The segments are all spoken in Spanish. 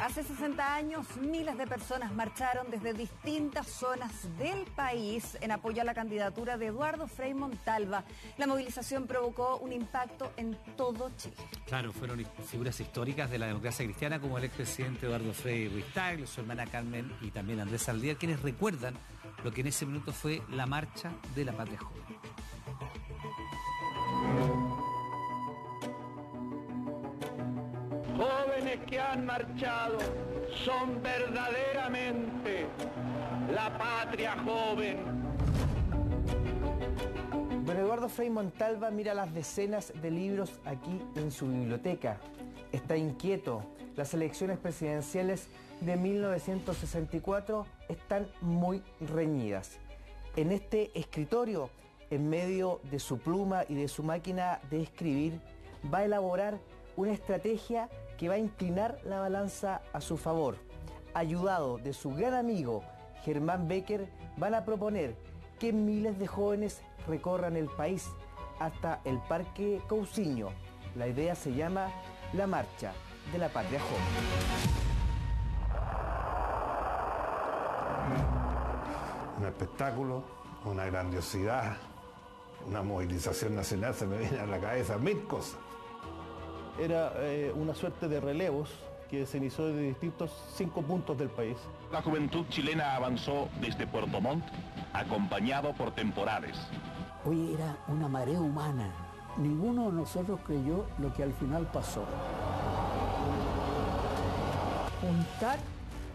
Hace 60 años, miles de personas marcharon desde distintas zonas del país en apoyo a la candidatura de Eduardo Frei Montalva. La movilización provocó un impacto en todo Chile. Claro, fueron figuras históricas de la democracia cristiana como el expresidente Eduardo Frei Ruiz-Tagle, su hermana Carmen y también Andrés Aldía, quienes recuerdan lo que en ese minuto fue la marcha de la patria joven. Jóvenes que han marchado son verdaderamente la patria joven. Don Eduardo Frei Montalva mira las decenas de libros aquí en su biblioteca. Está inquieto. Las elecciones presidenciales de 1964 están muy reñidas. En este escritorio, en medio de su pluma y de su máquina de escribir, va a elaborar una estrategia que va a inclinar la balanza a su favor. Ayudado de su gran amigo Germán Becker, van a proponer que miles de jóvenes recorran el país hasta el Parque Cousiño. La idea se llama la Marcha de la Patria Joven. Un espectáculo, una grandiosidad, una movilización nacional, se me vienen a la cabeza mil cosas. Era una suerte de relevos que se inició desde distintos 5 puntos del país. La juventud chilena avanzó desde Puerto Montt, acompañado por temporales. Hoy era una marea humana. Ninguno de nosotros creyó lo que al final pasó. Juntar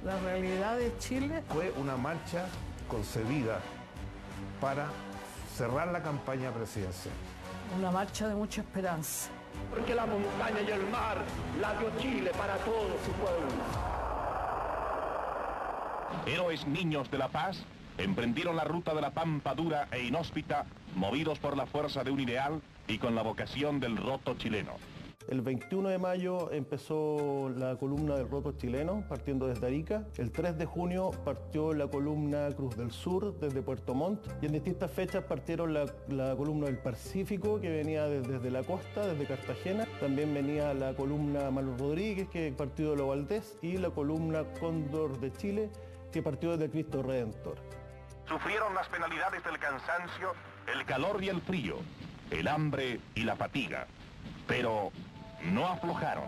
la realidad de Chile. Fue una marcha concebida para cerrar la campaña presidencial. Una marcha de mucha esperanza. Porque la montaña y el mar la dio Chile para todo su pueblo. Héroes niños de la paz emprendieron la ruta de la pampa dura e inhóspita, movidos por la fuerza de un ideal y con la vocación del roto chileno. El 21 de mayo empezó la columna del roto chileno, partiendo desde Arica. El 3 de junio partió la columna Cruz del Sur, desde Puerto Montt. Y en distintas fechas partieron la columna del Pacífico, que venía desde la costa, desde Cartagena. También venía la columna Manuel Rodríguez, que partió de Lo Valdés. Y la columna Cóndor de Chile, que partió desde Cristo Redentor. Sufrieron las penalidades del cansancio, el calor y el frío, el hambre y la fatiga. Pero no aflojaron.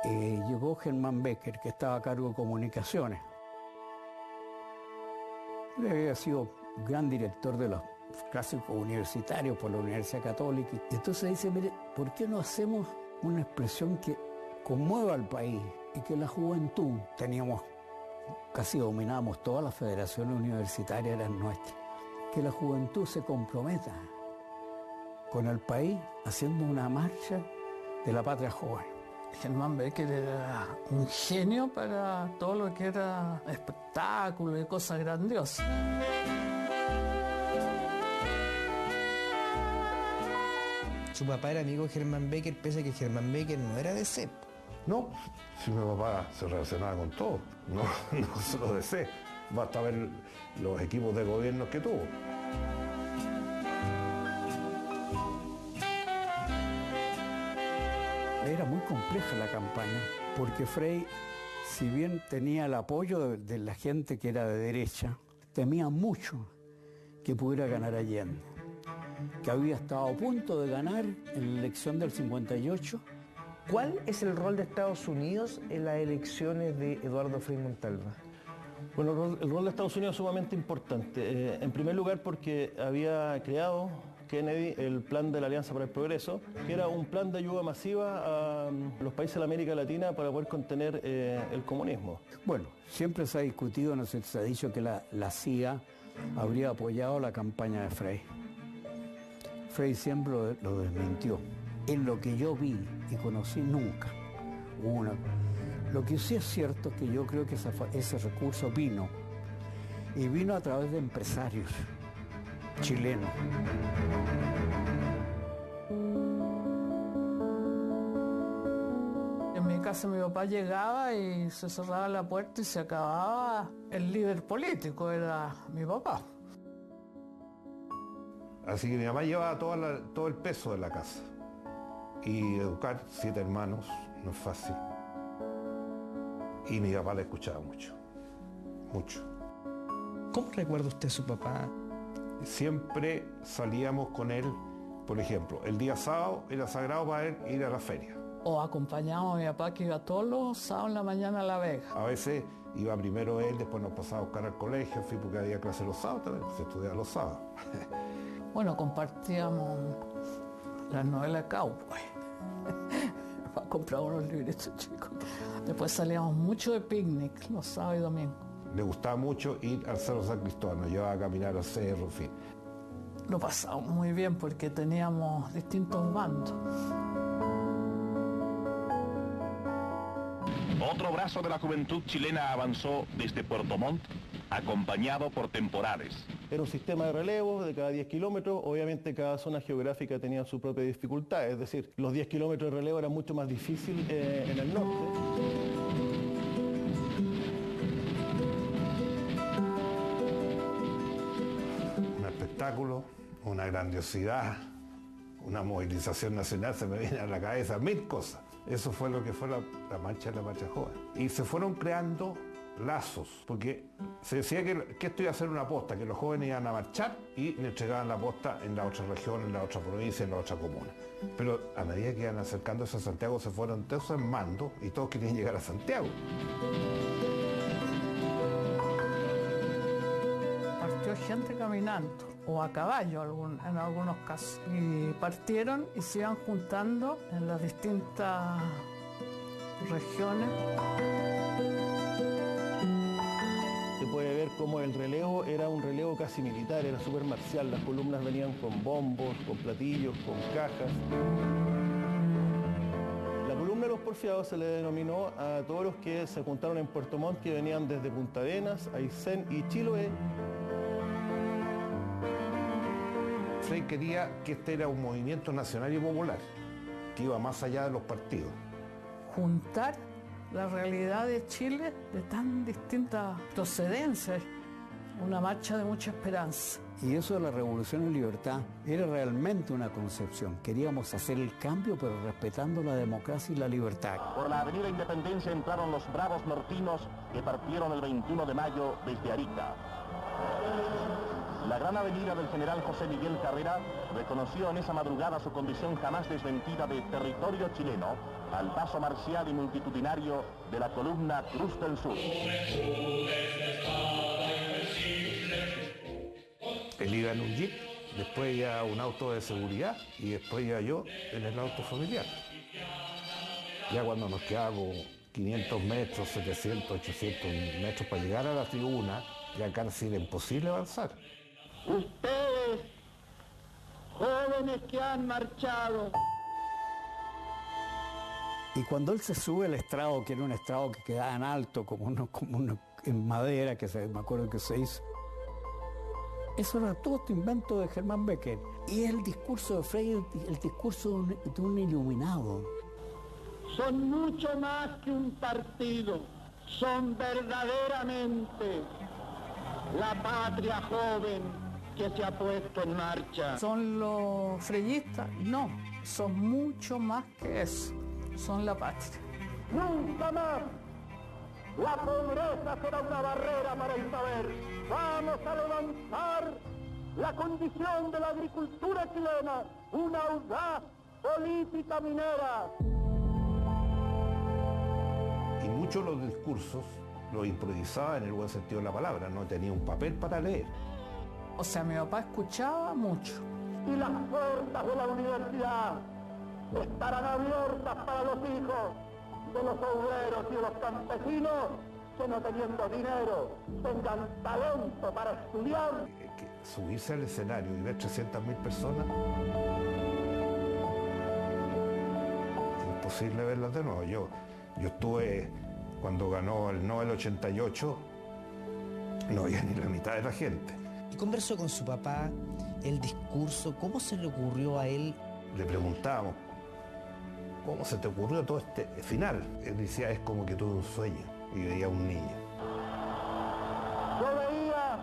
Llegó Germán Becker, que estaba a cargo de comunicaciones. Él había sido gran director de los clásicos universitarios por la Universidad Católica. Y entonces dice, mire, ¿por qué no hacemos una expresión que conmueva al país y que la juventud, casi dominábamos todas las federaciones universitarias, eran nuestras, que la juventud se comprometa con el país haciendo una marcha de la patria joven? Germán Becker era un genio para todo lo que era espectáculo y cosas grandiosas. Su papá era amigo de Germán Becker, pese a que Germán Becker no era de CEP. No, si mi papá se relacionaba con todo, no solo de C, basta ver los equipos de gobierno que tuvo. Era muy compleja la campaña, porque Frei, si bien tenía el apoyo de la gente que era de derecha, temía mucho que pudiera ganar Allende, que había estado a punto de ganar en la elección del 58. ¿Cuál es el rol de Estados Unidos en las elecciones de Eduardo Frei Montalva? Bueno, el rol de Estados Unidos es sumamente importante. En primer lugar porque había creado Kennedy el plan de la Alianza para el Progreso, que era un plan de ayuda masiva a los países de la América Latina para poder contener el comunismo. Bueno, siempre se ha discutido, no sé, se ha dicho que la CIA habría apoyado la campaña de Frei. Frei siempre lo desmintió. En lo que yo vi y conocí nunca hubo una. Lo que sí es cierto es que yo creo que ese recurso vino a través de empresarios chilenos. En mi casa mi papá llegaba y se cerraba la puerta y se acababa. El líder político era mi papá. Así que mi mamá llevaba todo el peso de la casa. Y educar 7 hermanos no es fácil. Y mi papá le escuchaba mucho, mucho. ¿Cómo recuerda usted a su papá? Siempre salíamos con él, por ejemplo, el día sábado era sagrado para él ir a la feria. O acompañamos a mi papá que iba todos los sábados en la mañana a La Vega. A veces iba primero él, después nos pasaba a buscar al colegio, en fin, porque había clase los sábados también, se estudiaba los sábados. Bueno, compartíamos las novelas Cowboy. Para comprar unos libritos chicos. Después salíamos mucho de picnic los sábados y domingos. Le gustaba mucho ir al Cerro San Cristóbal, nos llevaba a caminar al cerro, en fin. Lo pasábamos muy bien porque teníamos distintos bandos. Otro brazo de la juventud chilena avanzó desde Puerto Montt, acompañado por temporales. Era un sistema de relevo de cada 10 kilómetros. Obviamente cada zona geográfica tenía su propia dificultad. Es decir, los 10 kilómetros de relevo eran mucho más difícil en el norte. Un espectáculo, una grandiosidad, una movilización nacional, se me viene a la cabeza 1000 cosas. Eso fue lo que fue la marcha de la Marcha Joven. Y se fueron creando lazos, porque se decía que esto iba a ser una posta, que los jóvenes iban a marchar y le entregaban la posta en la otra región, en la otra provincia, en la otra comuna. Pero a medida que iban acercándose a Santiago se fueron todos armando y todos querían llegar a Santiago. Partió gente caminando o a caballo en algunos casos. Y partieron y se iban juntando en las distintas regiones. Se puede ver cómo el relevo era un relevo casi militar, era súper marcial. Las columnas venían con bombos, con platillos, con cajas. La columna de los porfiados se le denominó a todos los que se juntaron en Puerto Montt, que venían desde Punta Arenas, Aysén y Chiloé. Frei quería que este era un movimiento nacional y popular, que iba más allá de los partidos. Juntar la realidad de Chile de tan distintas procedencias. Una marcha de mucha esperanza. Y eso de la Revolución y Libertad era realmente una concepción. Queríamos hacer el cambio, pero respetando la democracia y la libertad. Por la avenida Independencia entraron los bravos nortinos que partieron el 21 de mayo desde Arica. La gran avenida del general José Miguel Carrera reconoció en esa madrugada su condición jamás desmentida de territorio chileno al paso marcial y multitudinario de la columna Cruz del Sur. Él iba en un jeep, después ya un auto de seguridad y después ya yo en el auto familiar. Ya cuando nos quedábamos 500 metros, 700, 800 metros para llegar a la tribuna, ya casi era imposible avanzar. Ustedes, jóvenes que han marchado. Y cuando él se sube al estrado, que era un estrado que quedaba en alto, como uno en madera, me acuerdo que se hizo, eso era todo este invento de Germán Becker. Y el discurso de Frei, el discurso de un iluminado. Son mucho más que un partido, son verdaderamente la patria joven que se ha puesto en marcha. ¿Son los freyistas? No, son mucho más que eso, son la patria. Nunca más la pobreza será una barrera para el saber. Vamos a levantar la condición de la agricultura chilena, una audaz política minera. Y muchos de los discursos los improvisaba en el buen sentido de la palabra, no tenía un papel para leer. O sea, mi papá escuchaba mucho. Y las puertas de la universidad estarán abiertas para los hijos de los obreros y de los campesinos que no teniendo dinero tengan talento para estudiar. Subirse al escenario y ver 300.000 personas, imposible verlas de nuevo. Yo estuve, cuando ganó el Nobel 88, no había ni la mitad de la gente. ¿Y conversó con su papá el discurso? ¿Cómo se le ocurrió a él? Le preguntábamos, ¿cómo se te ocurrió todo este final? Él decía, es como que tuve un sueño y veía a un niño. Yo veía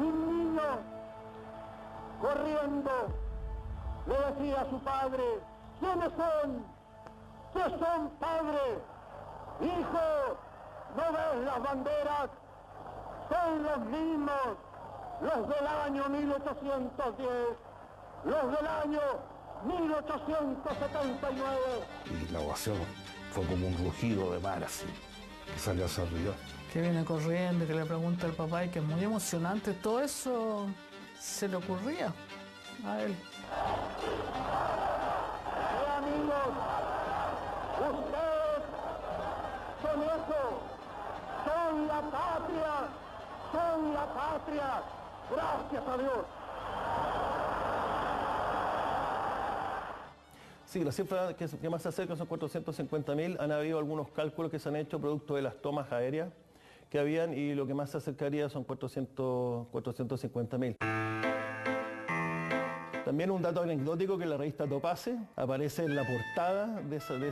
un niño corriendo, le decía a su padre, ¿Quiénes son? ¿Qué son, padre? Hijo, ¿no ves las banderas? Son los mismos, los del año 1810, los del año 1879. Y la ovación fue como un rugido de mar así, que salió hacia arriba. Que viene corriendo, que le pregunta al papá y que es muy emocionante. Todo eso se le ocurría a él. Amigos, ustedes son eso, son la patria, son la patria. Gracias a Dios. Sí, la cifra que más se acerca son 450.000. Han habido algunos cálculos que se han hecho producto de las tomas aéreas que habían y lo que más se acercaría son 450.000. También un dato anecdótico que en la revista Topace aparece en la portada después de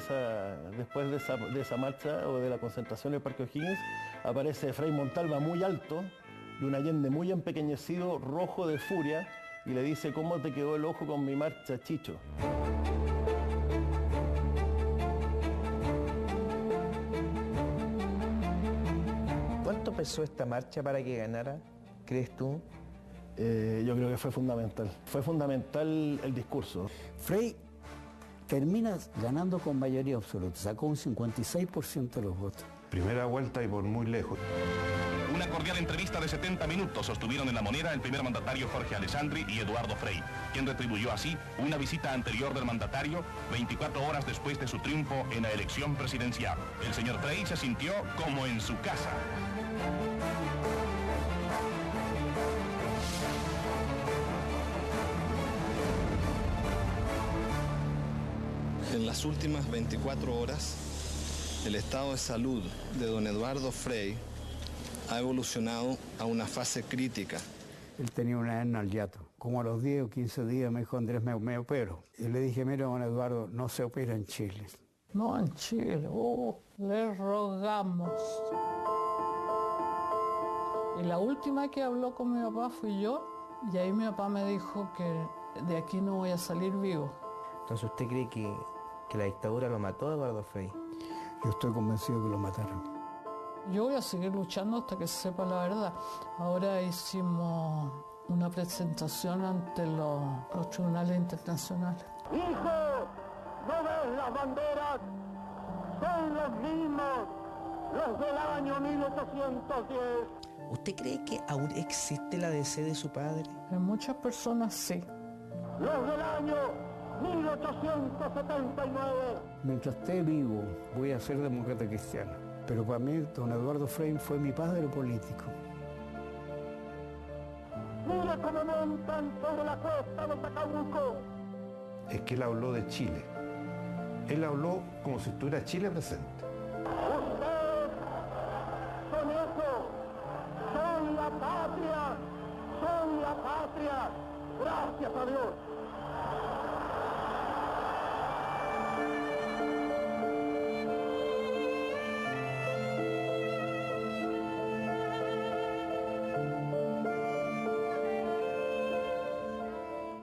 esa marcha o de la concentración en el Parque O'Higgins, aparece Frei Montalva muy alto y un Allende muy empequeñecido, rojo de furia, y le dice: ¿cómo te quedó el ojo con mi marcha, Chicho? ¿Cuánto pesó esta marcha para que ganara, crees tú? Yo creo que fue fundamental. Fue fundamental el discurso. Frei termina ganando con mayoría absoluta, sacó un 56% de los votos. Primera vuelta y por muy lejos. Una cordial entrevista de 70 minutos sostuvieron en La Moneda el primer mandatario Jorge Alessandri y Eduardo Frei, quien retribuyó así una visita anterior del mandatario 24 horas después de su triunfo en la elección presidencial. El señor Frei se sintió como en su casa. En las últimas 24 horas, el estado de salud de don Eduardo Frei ha evolucionado a una fase crítica. Él tenía una hernia al hiato. Como a los 10 o 15 días me dijo: Andrés, me opero. Y le dije: mira, don Eduardo, no se opera en Chile. No, en Chile. Le rogamos. Y la última que habló con mi papá fui yo, y ahí mi papá me dijo que de aquí no voy a salir vivo. Entonces, ¿usted cree que la dictadura lo mató a Eduardo Frei? Yo estoy convencido que lo mataron. Yo voy a seguir luchando hasta que se sepa la verdad. Ahora hicimos una presentación ante los tribunales internacionales. Hijo, ¿no ves las banderas? Son los mismos, los del año 1810. ¿Usted cree que aún existe la DC de su padre? En muchas personas sí. Los del año 1879. Mientras esté vivo, voy a ser demócrata cristiano. Pero para mí, don Eduardo Frei fue mi padre político. Mira cómo montan sobre la cuesta de Tacabuco. Es que él habló de Chile. Él habló como si estuviera Chile presente. Ustedes son eso, son la patria, son la patria. Gracias a Dios.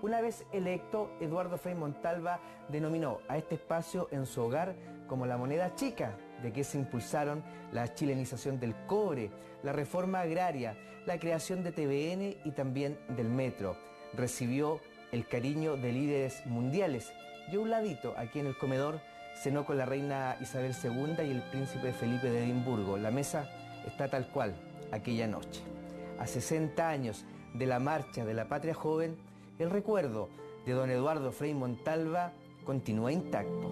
Una vez electo, Eduardo Frei Montalva denominó a este espacio en su hogar como la moneda chica, de que se impulsaron la chilenización del cobre, la reforma agraria, la creación de TVN y también del metro. Recibió el cariño de líderes mundiales y a un ladito, aquí en el comedor, cenó con la reina Isabel II y el príncipe Felipe de Edimburgo. La mesa está tal cual aquella noche. A 60 años de la marcha de la patria joven, el recuerdo de don Eduardo Frei Montalva continúa intacto.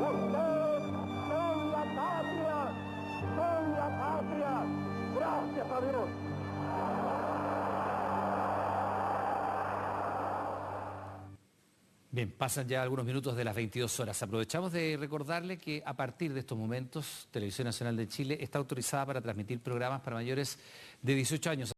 Ustedes son la patria, son la patria. Gracias a Dios. Bien, pasan ya algunos minutos de las 22 horas. Aprovechamos de recordarle que a partir de estos momentos, Televisión Nacional de Chile está autorizada para transmitir programas para mayores de 18 años.